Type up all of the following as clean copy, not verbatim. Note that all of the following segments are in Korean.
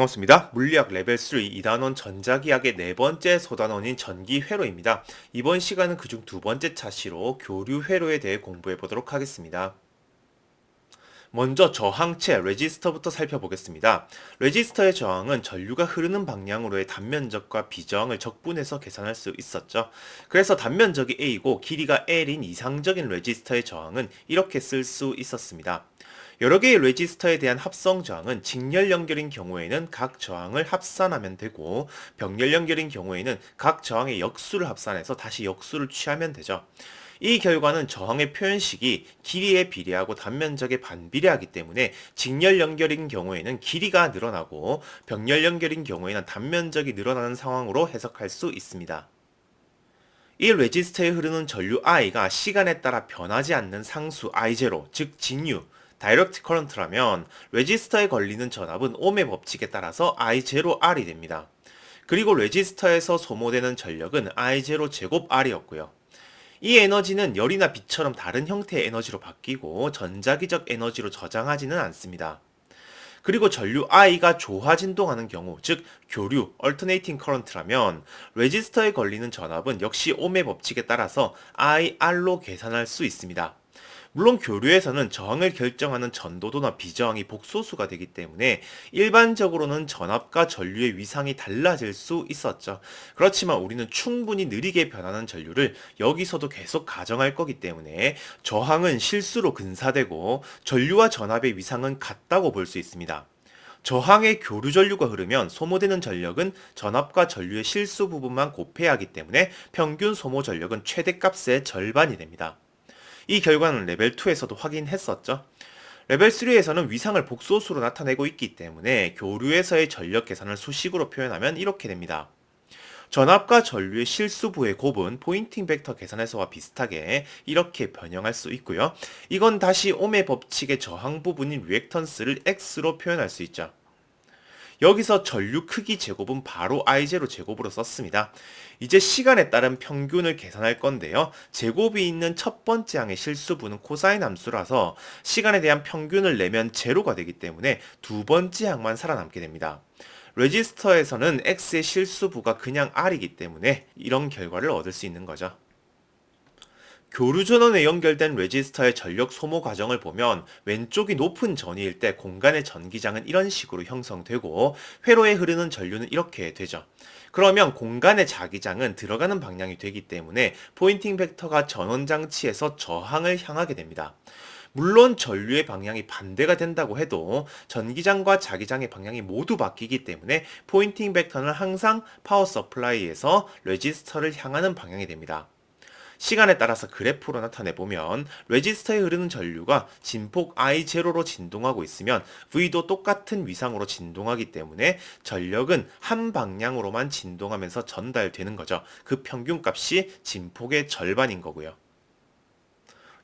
반갑습니다. 물리학 레벨 3 2단원 전자기학의 네 번째 소단원인 전기회로입니다. 이번 시간은 그중 두 번째 차시로 교류회로에 대해 공부해 보도록 하겠습니다. 먼저 저항체 레지스터부터 살펴보겠습니다. 레지스터의 저항은 전류가 흐르는 방향으로의 단면적과 비저항을 적분해서 계산할 수 있었죠. 그래서 단면적이 A고 길이가 L인 이상적인 레지스터의 저항은 이렇게 쓸 수 있었습니다. 여러 개의 레지스터에 대한 합성 저항은 직렬 연결인 경우에는 각 저항을 합산하면 되고, 병렬 연결인 경우에는 각 저항의 역수를 합산해서 다시 역수를 취하면 되죠. 이 결과는 저항의 표현식이 길이에 비례하고 단면적에 반비례하기 때문에 직렬 연결인 경우에는 길이가 늘어나고 병렬 연결인 경우에는 단면적이 늘어나는 상황으로 해석할 수 있습니다. 이 레지스터에 흐르는 전류 I가 시간에 따라 변하지 않는 상수 I0, 즉 직류, 다이렉트 커런트라면 레지스터에 걸리는 전압은 옴의 법칙에 따라서 I0R이 됩니다. 그리고 레지스터에서 소모되는 전력은 I0 제곱 R이었고요. 이 에너지는 열이나 빛처럼 다른 형태의 에너지로 바뀌고 전자기적 에너지로 저장하지는 않습니다. 그리고 전류 I가 조화 진동하는 경우, 즉 교류, alternating current라면 레지스터에 걸리는 전압은 역시 옴의 법칙에 따라서 IR로 계산할 수 있습니다. 물론 교류에서는 저항을 결정하는 전도도나 비저항이 복소수가 되기 때문에 일반적으로는 전압과 전류의 위상이 달라질 수 있었죠. 그렇지만 우리는 충분히 느리게 변하는 전류를 여기서도 계속 가정할 거기 때문에 저항은 실수로 근사되고 전류와 전압의 위상은 같다고 볼 수 있습니다. 저항의 교류 전류가 흐르면 소모되는 전력은 전압과 전류의 실수 부분만 곱해야 하기 때문에 평균 소모 전력은 최대값의 절반이 됩니다. 이 결과는 레벨 2에서도 확인했었죠. 레벨 3에서는 위상을 복소수로 나타내고 있기 때문에 교류에서의 전력 계산을 수식으로 표현하면 이렇게 됩니다. 전압과 전류의 실수부의 곱은 포인팅 벡터 계산에서와 비슷하게 이렇게 변형할 수 있고요. 이건 다시 옴의 법칙의 저항 부분인 리액턴스를 X로 표현할 수 있죠. 여기서 전류 크기 제곱은 바로 I0 제곱으로 썼습니다. 이제 시간에 따른 평균을 계산할 건데요. 제곱이 있는 첫 번째 항의 실수분은 코사인 함수라서 시간에 대한 평균을 내면 제로가 되기 때문에 두 번째 항만 살아남게 됩니다. 레지스터에서는 X의 실수부가 그냥 R이기 때문에 이런 결과를 얻을 수 있는 거죠. 교류 전원에 연결된 레지스터의 전력 소모 과정을 보면 왼쪽이 높은 전위일 때 공간의 전기장은 이런 식으로 형성되고 회로에 흐르는 전류는 이렇게 되죠. 그러면 공간의 자기장은 들어가는 방향이 되기 때문에 포인팅 벡터가 전원 장치에서 저항을 향하게 됩니다. 물론 전류의 방향이 반대가 된다고 해도 전기장과 자기장의 방향이 모두 바뀌기 때문에 포인팅 벡터는 항상 파워 서플라이에서 레지스터를 향하는 방향이 됩니다. 시간에 따라서 그래프로 나타내보면 레지스터에 흐르는 전류가 진폭 I0로 진동하고 있으면 V도 똑같은 위상으로 진동하기 때문에 전력은 한 방향으로만 진동하면서 전달되는 거죠. 그 평균값이 진폭의 절반인 거고요.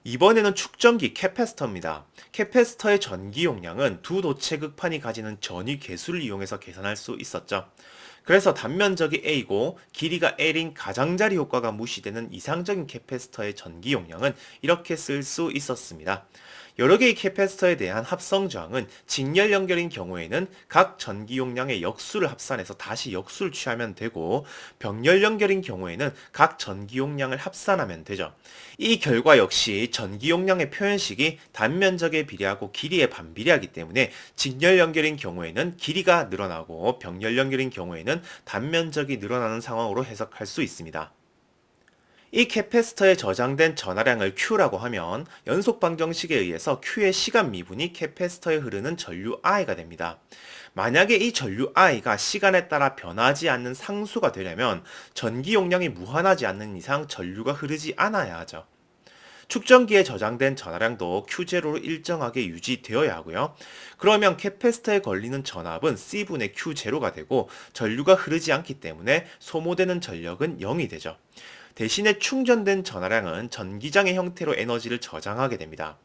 이번에는 축전기 캐패시터입니다. 캐패시터의 전기 용량은 두 도체 극판이 가지는 전위 계수를 이용해서 계산할 수 있었죠. 그래서 단면적이 A고 길이가 L인 가장자리 효과가 무시되는 이상적인 캐패시터의 전기 용량은 이렇게 쓸 수 있었습니다. 여러 개의 캐패시터에 대한 합성 저항은 직렬 연결인 경우에는 각 전기 용량의 역수를 합산해서 다시 역수를 취하면 되고, 병렬 연결인 경우에는 각 전기 용량을 합산하면 되죠. 이 결과 역시 전기 용량의 표현식이 단면적에 비례하고 길이에 반비례하기 때문에 직렬 연결인 경우에는 길이가 늘어나고 병렬 연결인 경우에는 단면적이 늘어나는 상황으로 해석할 수 있습니다. 이 캐패시터에 저장된 전하량을 Q라고 하면 연속 방정식에 의해서 Q의 시간 미분이 캐패시터에 흐르는 전류 I가 됩니다. 만약에 이 전류 I가 시간에 따라 변하지 않는 상수가 되려면 전기 용량이 무한하지 않는 이상 전류가 흐르지 않아야 하죠. 축전기에 저장된 전하량도 Q0로 일정하게 유지되어야 하고요. 그러면 캐패시터에 걸리는 전압은 C분의 Q0가 되고 전류가 흐르지 않기 때문에 소모되는 전력은 0이 되죠. 대신에 충전된 전하량은 전기장의 형태로 에너지를 저장하게 됩니다.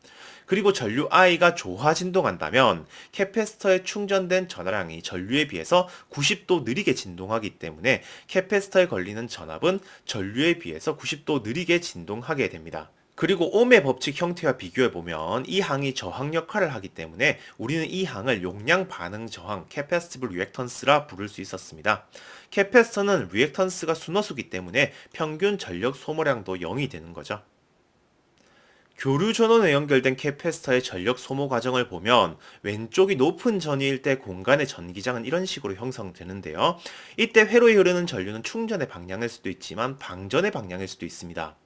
그리고 전류 I가 조화 진동한다면 캐패시터에 충전된 전하량이 전류에 비해서 90도 느리게 진동하기 때문에 캐패시터에 걸리는 전압은 전류에 비해서 90도 느리게 진동하게 됩니다. 그리고 옴의 법칙 형태와 비교해보면 이 항이 저항 역할을 하기 때문에 우리는 이 항을 용량 반응 저항 (Capacitive Reactance라 부를 수 있었습니다. 캐패시터는 리액턴스가 순허수기 때문에 평균 전력 소모량도 0이 되는 거죠. 교류 전원에 연결된 캐패시터의 전력 소모 과정을 보면 왼쪽이 높은 전위일 때 공간의 전기장은 이런 식으로 형성되는데요. 이때 회로에 흐르는 전류는 충전의 방향일 수도 있지만 방전의 방향일 수도 있습니다.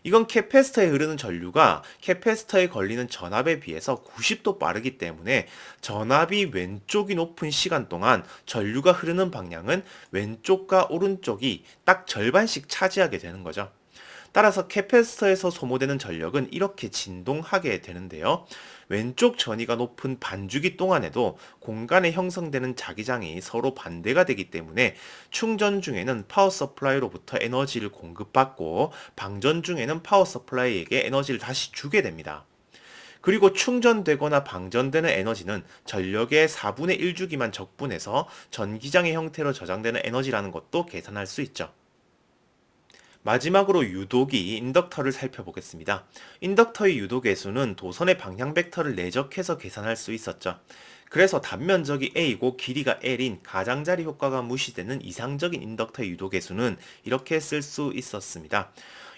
이건 캐패시터에 흐르는 전류가 캐패시터에 걸리는 전압에 비해서 90도 빠르기 때문에 전압이 왼쪽이 높은 시간 동안 전류가 흐르는 방향은 왼쪽과 오른쪽이 딱 절반씩 차지하게 되는 거죠. 따라서 캐패시터에서 소모되는 전력은 이렇게 진동하게 되는데요. 왼쪽 전위가 높은 반주기 동안에도 공간에 형성되는 자기장이 서로 반대가 되기 때문에 충전 중에는 파워 서플라이로부터 에너지를 공급받고 방전 중에는 파워 서플라이에게 에너지를 다시 주게 됩니다. 그리고 충전되거나 방전되는 에너지는 전력의 4분의 1주기만 적분해서 전기장의 형태로 저장되는 에너지라는 것도 계산할 수 있죠. 마지막으로 유도기, 인덕터를 살펴보겠습니다. 인덕터의 유도계수는 도선의 방향 벡터를 내적해서 계산할 수 있었죠. 그래서 단면적이 A이고 길이가 L인 가장자리 효과가 무시되는 이상적인 인덕터의 유도계수는 이렇게 쓸 수 있었습니다.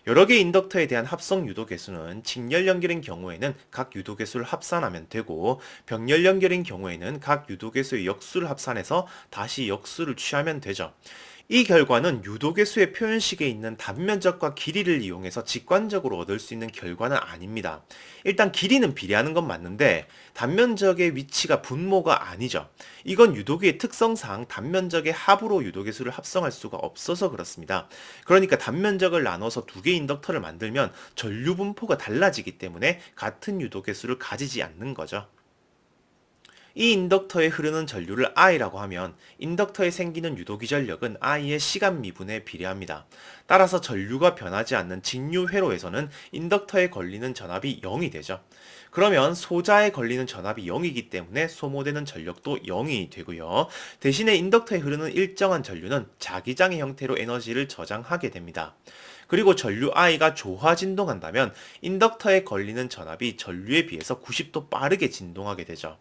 여러 개의 인덕터에 대한 합성 유도계수는 직렬 연결인 경우에는 각 유도계수를 합산하면 되고 병렬 연결인 경우에는 각 유도계수의 역수를 합산해서 다시 역수를 취하면 되죠. 이 결과는 유도계수의 표현식에 있는 단면적과 길이를 이용해서 직관적으로 얻을 수 있는 결과는 아닙니다. 일단 길이는 비례하는 건 맞는데 단면적의 위치가 분모가 아니죠. 이건 유도기의 특성상 단면적의 합으로 유도계수를 합성할 수가 없어서 그렇습니다. 그러니까 단면적을 나눠서 두 개의 인덕터를 만들면 전류 분포가 달라지기 때문에 같은 유도계수를 가지지 않는 거죠. 이 인덕터에 흐르는 전류를 I라고 하면 인덕터에 생기는 유도기 전력은 I의 시간 미분에 비례합니다. 따라서 전류가 변하지 않는 직류 회로에서는 인덕터에 걸리는 전압이 0이 되죠. 그러면 소자에 걸리는 전압이 0이기 때문에 소모되는 전력도 0이 되고요. 대신에 인덕터에 흐르는 일정한 전류는 자기장의 형태로 에너지를 저장하게 됩니다. 그리고 전류 I가 조화 진동한다면 인덕터에 걸리는 전압이 전류에 비해서 90도 빠르게 진동하게 되죠.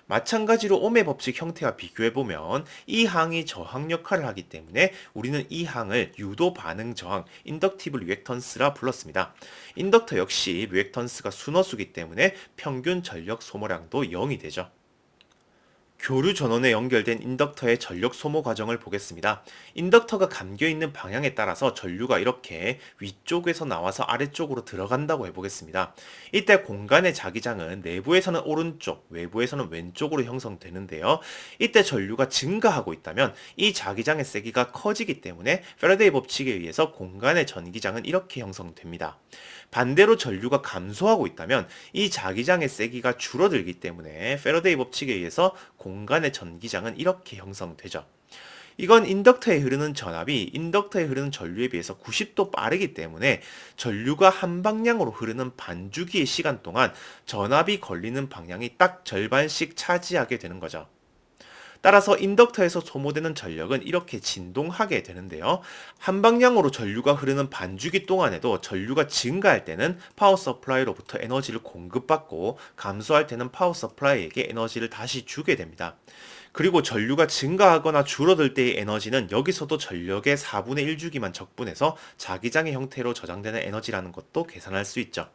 마찬가지로 옴의 법칙 형태와 비교해보면 이 항이 저항 역할을 하기 때문에 우리는 이 항을 유도 반응 저항 (인덕티브 리액턴스라 불렀습니다. 인덕터 역시 리액턴스가 순허수기 때문에 평균 전력 소모량도 0이 되죠. 교류 전원에 연결된 인덕터의 전력 소모 과정을 보겠습니다. 인덕터가 감겨있는 방향에 따라서 전류가 이렇게 위쪽에서 나와서 아래쪽으로 들어간다고 해보겠습니다. 이때 공간의 자기장은 내부에서는 오른쪽, 외부에서는 왼쪽으로 형성되는데요. 이때 전류가 증가하고 있다면 이 자기장의 세기가 커지기 때문에 패러데이 법칙에 의해서 공간의 전기장은 이렇게 형성됩니다. 반대로 전류가 감소하고 있다면 이 자기장의 세기가 줄어들기 때문에 패러데이 법칙에 의해서 공간의 전기장은 이렇게 형성되죠. 이건 인덕터에 흐르는 전압이 인덕터에 흐르는 전류에 비해서 90도 빠르기 때문에 전류가 한 방향으로 흐르는 반주기의 시간 동안 전압이 걸리는 방향이 딱 절반씩 차지하게 되는 거죠. 따라서 인덕터에서 소모되는 전력은 이렇게 진동하게 되는데요. 한 방향으로 전류가 흐르는 반주기 동안에도 전류가 증가할 때는 파워 서플라이로부터 에너지를 공급받고 감소할 때는 파워 서플라이에게 에너지를 다시 주게 됩니다. 그리고 전류가 증가하거나 줄어들 때의 에너지는 여기서도 전력의 4분의 1주기만 적분해서 자기장의 형태로 저장되는 에너지라는 것도 계산할 수 있죠.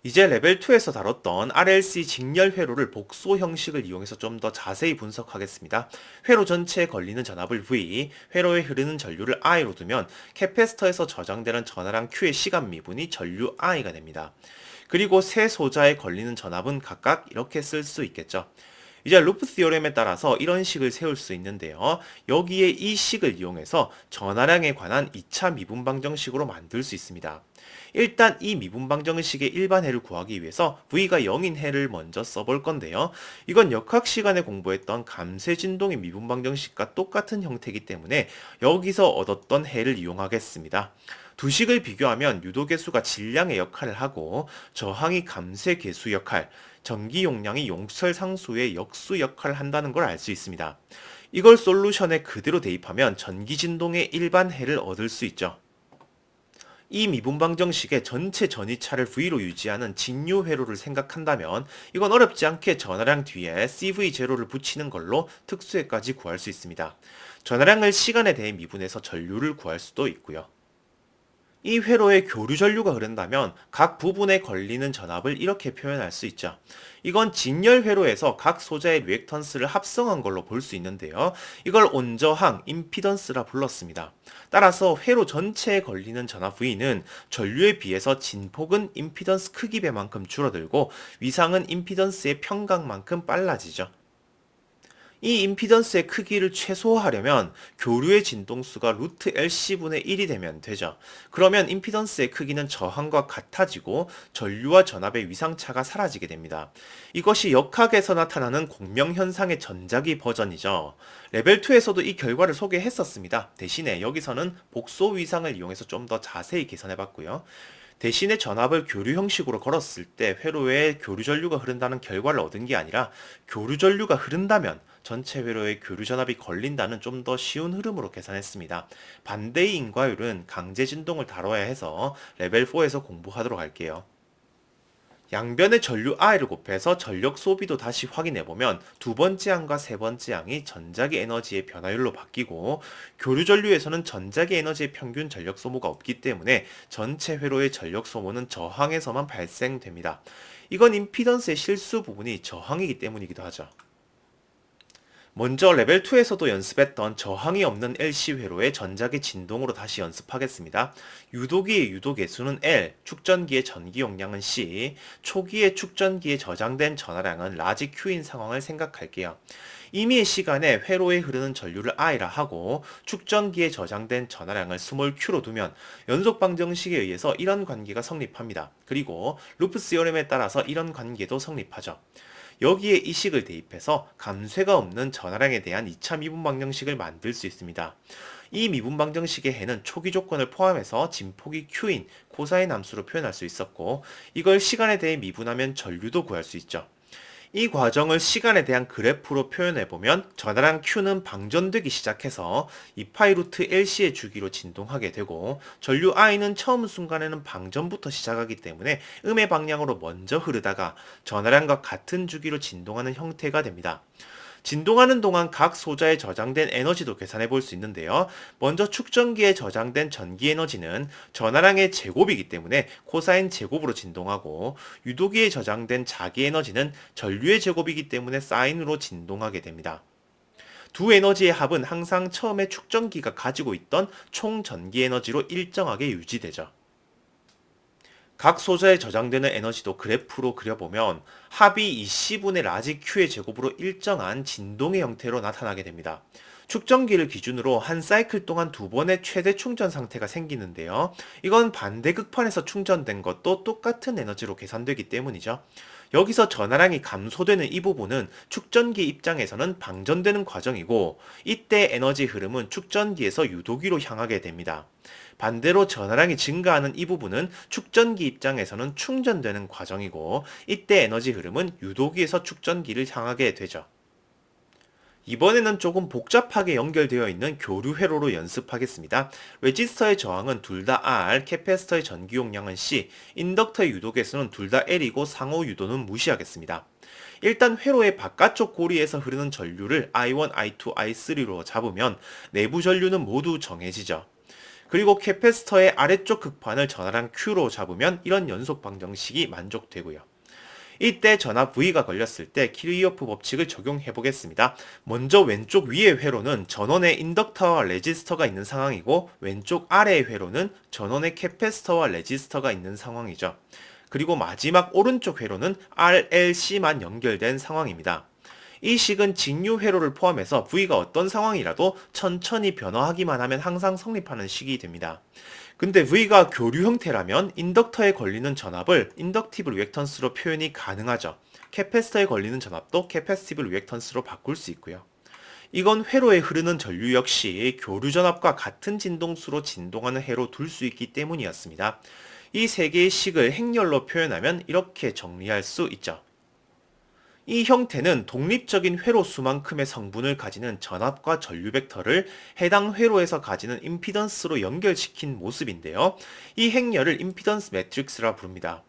이제 레벨 2에서 다뤘던 RLC 직렬 회로를 복소 형식을 이용해서 좀 더 자세히 분석하겠습니다. 회로 전체에 걸리는 전압을 V, 회로에 흐르는 전류를 I로 두면 캐패시터에서 저장되는 전하랑 Q의 시간 미분이 전류 I가 됩니다. 그리고 세 소자에 걸리는 전압은 각각 이렇게 쓸 수 있겠죠. 이제 루프 시오렘에 따라서 이런 식을 세울 수 있는데요. 여기에 이 식을 이용해서 전하량에 관한 2차 미분방정식으로 만들 수 있습니다. 일단 이 미분방정식의 일반 해를 구하기 위해서 V가 0인 해를 먼저 써볼 건데요. 이건 역학 시간에 공부했던 감쇄진동의 미분방정식과 똑같은 형태이기 때문에 여기서 얻었던 해를 이용하겠습니다. 두 식을 비교하면 유도계수가 질량의 역할을 하고 저항이 감쇄계수 역할, 전기 용량이 용철 상수의 역수 역할을 한다는 걸 알 수 있습니다. 이걸 솔루션에 그대로 대입하면 전기 진동의 일반 해를 얻을 수 있죠. 이 미분 방정식의 전체 전이차를 V로 유지하는 직류 회로를 생각한다면 이건 어렵지 않게 전하량 뒤에 CV0를 붙이는 걸로 특수회까지 구할 수 있습니다. 전하량을 시간에 대해 미분해서 전류를 구할 수도 있고요. 이 회로에 교류 전류가 흐른다면 각 부분에 걸리는 전압을 이렇게 표현할 수 있죠. 이건 직렬 회로에서 각 소자의 리액턴스를 합성한 걸로 볼 수 있는데요. 이걸 온저항, 임피던스라 불렀습니다. 따라서 회로 전체에 걸리는 전압 V는 전류에 비해서 진폭은 임피던스 크기 배만큼 줄어들고 위상은 임피던스의 평각만큼 빨라지죠. 이 임피던스의 크기를 최소화하려면 교류의 진동수가 루트 LC분의 1이 되면 되죠. 그러면 임피던스의 크기는 저항과 같아지고 전류와 전압의 위상차가 사라지게 됩니다. 이것이 역학에서 나타나는 공명현상의 전자기 버전이죠. 레벨 2에서도 이 결과를 소개했었습니다. 대신에 여기서는 복소 위상을 이용해서 좀 더 자세히 계산해봤고요. 대신에 전압을 교류 형식으로 걸었을 때 회로에 교류 전류가 흐른다는 결과를 얻은 게 아니라 교류 전류가 흐른다면 전체 회로에 교류 전압이 걸린다는 좀 더 쉬운 흐름으로 계산했습니다. 반대의 인과율은 강제 진동을 다뤄야 해서 레벨 4에서 공부하도록 할게요. 양변의 전류 I를 곱해서 전력 소비도 다시 확인해보면 두 번째 항과 세 번째 항이 전자기 에너지의 변화율로 바뀌고 교류 전류에서는 전자기 에너지의 평균 전력 소모가 없기 때문에 전체 회로의 전력 소모는 저항에서만 발생됩니다. 이건 임피던스의 실수 부분이 저항이기 때문이기도 하죠. 먼저 레벨 2에서도 연습했던 저항이 없는 LC 회로의 전자기 진동으로 다시 연습하겠습니다. 유도기의 유도 개수는 L, 축전기의 전기 용량은 C, 초기의 축전기에 저장된 전하량은 라지 Q인 상황을 생각할게요. 임의의 시간에 회로에 흐르는 전류를 I라 하고 축전기에 저장된 전하량을 스몰 q로 두면 연속 방정식에 의해서 이런 관계가 성립합니다. 그리고 루프 시어렘에 따라서 이런 관계도 성립하죠. 여기에 이 식을 대입해서 감쇄가 없는 전하량에 대한 2차 미분 방정식을 만들 수 있습니다. 이 미분 방정식의 해는 초기 조건을 포함해서 진폭이 Q인 코사인 함수로 표현할 수 있었고 이걸 시간에 대해 미분하면 전류도 구할 수 있죠. 이 과정을 시간에 대한 그래프로 표현해보면 전하량 Q는 방전되기 시작해서 2파이 루트 LC의 주기로 진동하게 되고 전류 I는 처음 순간에는 방전부터 시작하기 때문에 음의 방향으로 먼저 흐르다가 전하량과 같은 주기로 진동하는 형태가 됩니다. 진동하는 동안 각 소자에 저장된 에너지도 계산해 볼 수 있는데요. 먼저 축전기에 저장된 전기 에너지는 전하량의 제곱이기 때문에 코사인 제곱으로 진동하고 유도기에 저장된 자기 에너지는 전류의 제곱이기 때문에 사인으로 진동하게 됩니다. 두 에너지의 합은 항상 처음에 축전기가 가지고 있던 총 전기 에너지로 일정하게 유지되죠. 각 소자에 저장되는 에너지도 그래프로 그려보면 합이 EC분의 라지 Q의 제곱으로 일정한 진동의 형태로 나타나게 됩니다. 축전기를 기준으로 한 사이클 동안 두 번의 최대 충전 상태가 생기는데요. 이건 반대극판에서 충전된 것도 똑같은 에너지로 계산되기 때문이죠. 여기서 전하량이 감소되는 이 부분은 축전기 입장에서는 방전되는 과정이고 이때 에너지 흐름은 축전기에서 유도기로 향하게 됩니다. 반대로 전하량이 증가하는 이 부분은 축전기 입장에서는 충전되는 과정이고 이때 에너지 흐름은 유도기에서 축전기를 향하게 되죠. 이번에는 조금 복잡하게 연결되어 있는 교류 회로로 연습하겠습니다. 레지스터의 저항은 둘 다 R, 캐패시터의 전기 용량은 C, 인덕터의 유도 개수는 둘 다 L이고 상호 유도는 무시하겠습니다. 일단 회로의 바깥쪽 고리에서 흐르는 전류를 I1, I2, I3로 잡으면 내부 전류는 모두 정해지죠. 그리고 캐패시터의 아래쪽 극판을 전하량 Q로 잡으면 이런 연속 방정식이 만족되고요. 이때 전압 V가 걸렸을 때 키르이호프 법칙을 적용해 보겠습니다. 먼저 왼쪽 위의 회로는 전원에 인덕터와 레지스터가 있는 상황이고 왼쪽 아래의 회로는 전원에 캐패시터와 레지스터가 있는 상황이죠. 그리고 마지막 오른쪽 회로는 RLC만 연결된 상황입니다. 이 식은 직류 회로를 포함해서 V가 어떤 상황이라도 천천히 변화하기만 하면 항상 성립하는 식이 됩니다. 근데 V가 교류 형태라면 인덕터에 걸리는 전압을 인덕티브 리액턴스로 표현이 가능하죠. 캐패시터에 걸리는 전압도 캐패시티브 리액턴스로 바꿀 수 있고요. 이건 회로에 흐르는 전류 역시 교류 전압과 같은 진동수로 진동하는 해로 둘 수 있기 때문이었습니다. 이 세 개의 식을 행렬로 표현하면 이렇게 정리할 수 있죠. 이 형태는 독립적인 회로 수만큼의 성분을 가지는 전압과 전류 벡터를 해당 회로에서 가지는 임피던스로 연결시킨 모습인데요. 이 행렬을 임피던스 매트릭스라 부릅니다.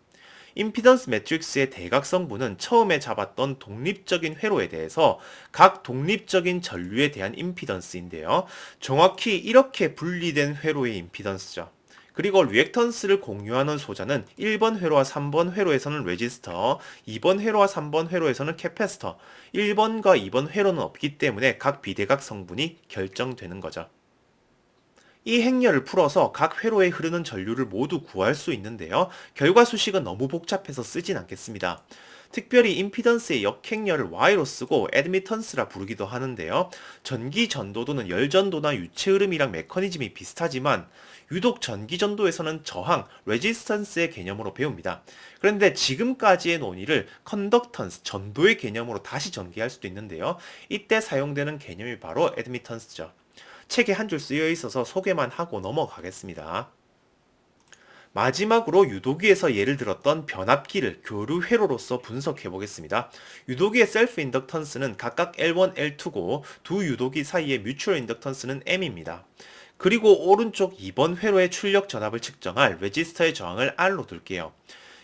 임피던스 매트릭스의 대각 성분은 처음에 잡았던 독립적인 회로에 대해서 각 독립적인 전류에 대한 임피던스인데요. 정확히 이렇게 분리된 회로의 임피던스죠. 그리고 리액턴스를 공유하는 소자는 1번 회로와 3번 회로에서는 레지스터, 2번 회로와 3번 회로에서는 캐패시터, 1번과 2번 회로는 없기 때문에 각 비대각 성분이 결정되는 거죠. 이 행렬을 풀어서 각 회로에 흐르는 전류를 모두 구할 수 있는데요. 결과 수식은 너무 복잡해서 쓰진 않겠습니다. 특별히 임피던스의 역행렬을 Y로 쓰고 애드미턴스라 부르기도 하는데요. 전기 전도도는 열전도나 유체 흐름이랑 메커니즘이 비슷하지만 유독 전기 전도에서는 저항, 레지스턴스의 개념으로 배웁니다. 그런데 지금까지의 논의를 컨덕턴스, 전도의 개념으로 다시 전개할 수도 있는데요. 이때 사용되는 개념이 바로 애드미턴스죠. 책에 한 줄 쓰여 있어서 소개만 하고 넘어가겠습니다. 마지막으로 유도기에서 예를 들었던 변압기를 교류 회로로서 분석해 보겠습니다. 유도기의 셀프 인덕턴스는 각각 L1, L2고 두 유도기 사이의 뮤추얼 인덕턴스는 M입니다. 그리고 오른쪽 2번 회로의 출력 전압을 측정할 레지스터의 저항을 R로 둘게요.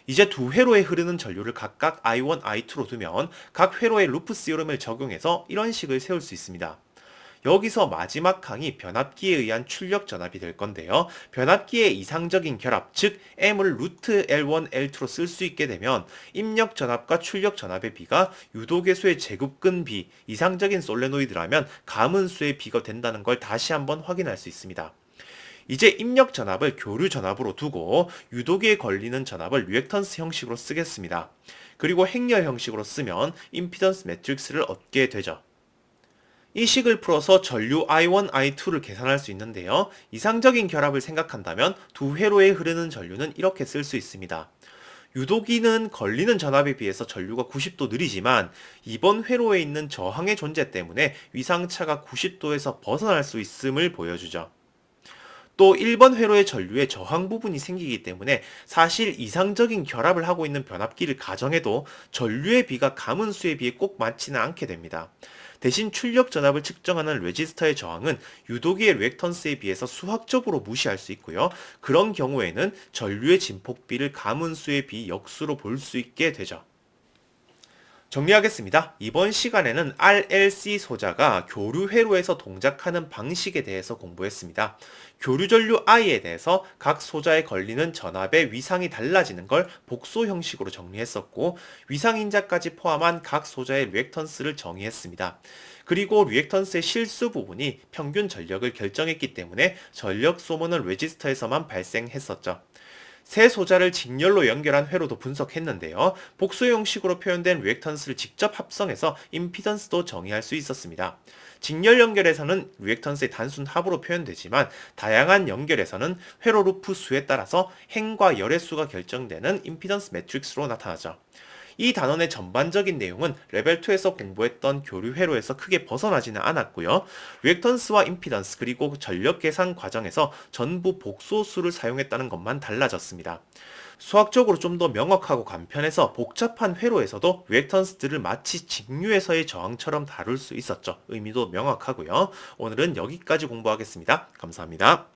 이제 두 회로에 흐르는 전류를 각각 I1, I2로 두면 각 회로의 루프 시오름을 적용해서 이런 식을 세울 수 있습니다. 여기서 마지막 항이 변압기에 의한 출력 전압이 될 건데요. 변압기의 이상적인 결합, 즉 M을 루트 L1, L2로 쓸 수 있게 되면 입력 전압과 출력 전압의 비가 유도계수의 제곱근 비, 이상적인 솔레노이드라면 가문수의 비가 된다는 걸 다시 한번 확인할 수 있습니다. 이제 입력 전압을 교류 전압으로 두고 유도기에 걸리는 전압을 리액턴스 형식으로 쓰겠습니다. 그리고 행렬 형식으로 쓰면 임피던스 매트릭스를 얻게 되죠. 이 식을 풀어서 전류 I1, I2를 계산할 수 있는데요. 이상적인 결합을 생각한다면 두 회로에 흐르는 전류는 이렇게 쓸 수 있습니다. 유도기는 걸리는 전압에 비해서 전류가 90도 느리지만 이번 회로에 있는 저항의 존재 때문에 위상차가 90도에서 벗어날 수 있음을 보여주죠. 또 1번 회로의 전류에 저항 부분이 생기기 때문에 사실 이상적인 결합을 하고 있는 변압기를 가정해도 전류의 비가 가문수에 비해 꼭 맞지는 않게 됩니다. 대신 출력 전압을 측정하는 레지스터의 저항은 유도기의 리액턴스에 비해서 수학적으로 무시할 수 있고요. 그런 경우에는 전류의 진폭비를 가문수의 비 역수로 볼 수 있게 되죠. 정리하겠습니다. 이번 시간에는 RLC 소자가 교류 회로에서 동작하는 방식에 대해서 공부했습니다. 교류 전류 I에 대해서 각 소자에 걸리는 전압의 위상이 달라지는 걸 복소 형식으로 정리했었고 위상인자까지 포함한 각 소자의 리액턴스를 정의했습니다. 그리고 리액턴스의 실수 부분이 평균 전력을 결정했기 때문에 전력 소모는 레지스터에서만 발생했었죠. 세 소자를 직렬로 연결한 회로도 분석했는데요. 복수 형식으로 표현된 리액턴스를 직접 합성해서 임피던스도 정의할 수 있었습니다. 직렬 연결에서는 리액턴스의 단순 합으로 표현되지만 다양한 연결에서는 회로 루프 수에 따라서 행과 열의 수가 결정되는 임피던스 매트릭스로 나타나죠. 이 단원의 전반적인 내용은 레벨 2에서 공부했던 교류 회로에서 크게 벗어나지는 않았고요. 리액턴스와 임피던스 그리고 전력 계산 과정에서 전부 복소수를 사용했다는 것만 달라졌습니다. 수학적으로 좀 더 명확하고 간편해서 복잡한 회로에서도 리액턴스들을 마치 직류에서의 저항처럼 다룰 수 있었죠. 의미도 명확하고요. 오늘은 여기까지 공부하겠습니다. 감사합니다.